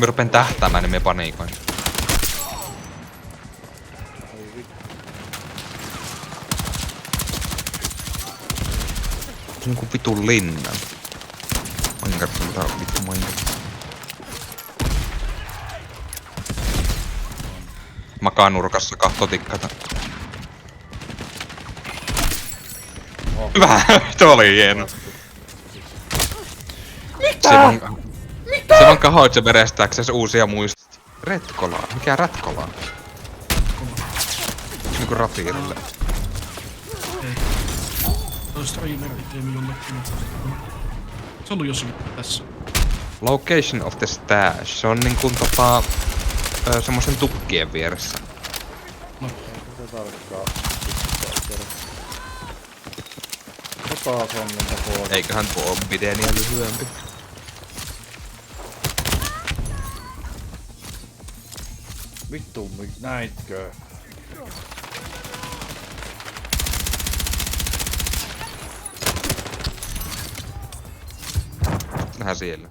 Me rupeen tähtäämään, niin me paniikoin. Joku vitun linnan. Minecraft, mitä on vittu Minecraft? Makaa nurkassa, kahtoo tikkata. Hyvä! Se oli hieno. Mitä? Se vaan kahoitse verestääkseen uusia muistot. Retkolaa. Mikä rätkolaa? Niinku ratiirille. Toi streamer-itemi jollekin. Se on ollut jossakin tässä. Location of the stash. Se on niinku semmosen tukkien vieressä. No. Se tarkkaa. Taas on niitä puolta. Eiköhän tuo oo pideniä lyhyempi. Vittu, näitkö? Nähdään siellä.